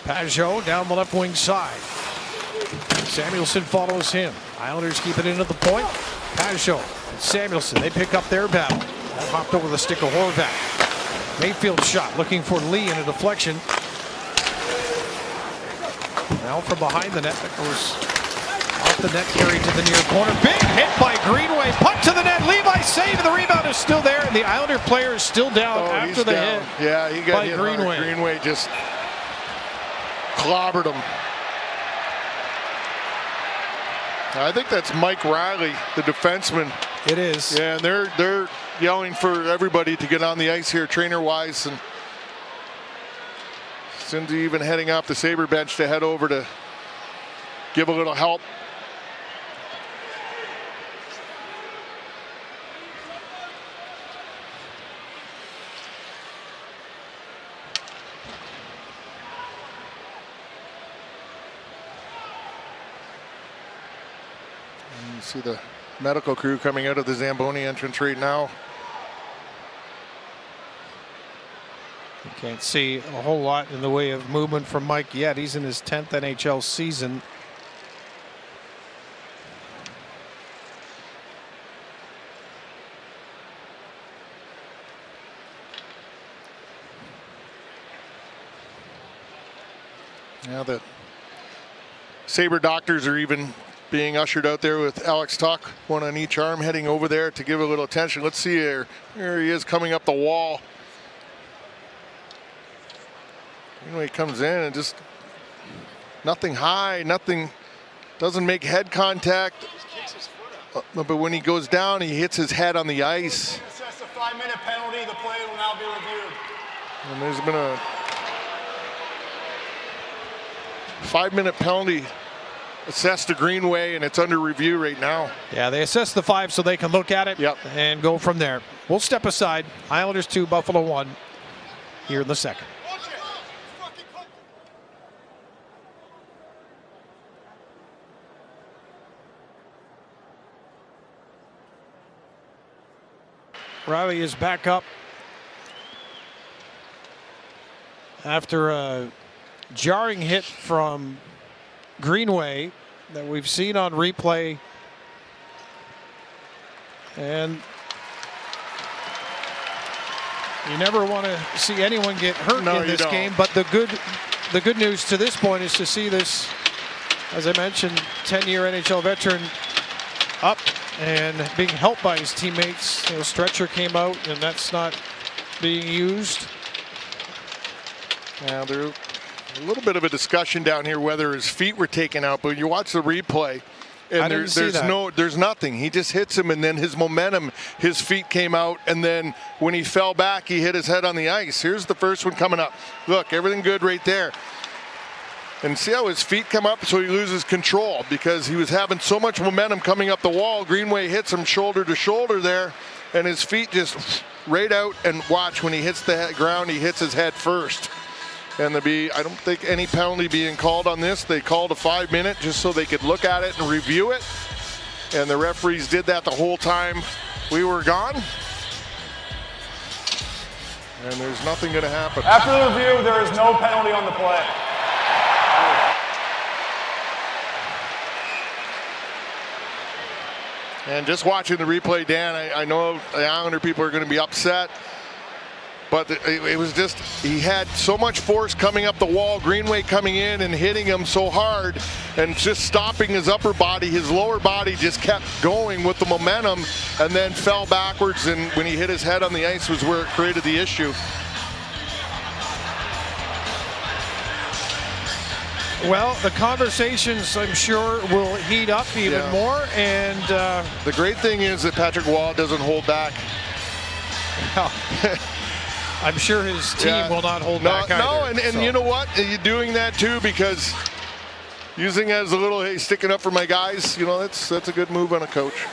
Pajot down the left wing side. Samuelsson follows him. Islanders keep it in at the point. Pajot and Samuelsson, they pick up their battle. That hopped over the stick of Horvat. Mayfield's shot looking for Lee in a deflection. Now from behind the net, that goes off the net, carried to the near corner. Big hit by Greenway. Puck to the net. Levi save, and the rebound is still there, and the Islander player is still down after the hit. Yeah, he got hit hard. Greenway. Greenway just clobbered him. I think that's Mike Reilly, the defenseman. It is. Yeah, and they're yelling for everybody to get on the ice here, trainer-wise, and Cindy even heading off the Sabre bench to head over to give a little help. And you see the medical crew coming out of the Zamboni entrance right now. You can't see a whole lot in the way of movement from Mike yet. He's in his 10th NHL season. Now the Sabre doctors are even being ushered out there with Alex Tuck, one on each arm, heading over there to give a little attention. Let's see here. There he is coming up the wall. Anyway, he comes in and just nothing high, nothing, doesn't make head contact. But when he goes down, he hits his head on the ice. Assess a 5-minute penalty. The play will now be reviewed. And there's been a 5-minute penalty assessed to Greenway, and it's under review right now. Yeah, they assess the 5 so they can look at it and go from there. We'll step aside. Islanders 2, Buffalo 1 here in the second. Reilly is back up after a jarring hit from Greenway that we've seen on replay, and you never want to see anyone get hurt in this game. But the good news to this point is to see this, as I mentioned, 10-year NHL veteran up and being helped by his teammates. You know, stretcher came out, and that's not being used. Now there's a little bit of a discussion down here whether his feet were taken out, but you watch the replay, and there's nothing. He just hits him, and then his momentum, his feet came out, and then when he fell back, he hit his head on the ice. Here's the first one coming up. Look, everything good right there. And see how his feet come up, so he loses control because he was having so much momentum coming up the wall. Greenway hits him shoulder to shoulder there, and his feet just right out. And watch, when he hits the ground, he hits his head first. And I don't think any penalty being called on this. They called a 5-minute just so they could look at it and review it. And the referees did that the whole time we were gone. And there's nothing going to happen. After the review, there is no penalty on the play. And just watching the replay, Dan, I know the Islander people are going to be upset, but it was just, he had so much force coming up the wall, Greenway coming in and hitting him so hard and just stopping his upper body. His lower body just kept going with the momentum and then fell backwards, and when he hit his head on the ice was where it created the issue. Well, the conversations, I'm sure, will heat up even more. And the great thing is that Patrick Waugh doesn't hold back. I'm sure his team will not hold back either. No, and you know what? You're doing that too because using it as a little, hey, sticking up for my guys, you know, that's a good move on a coach.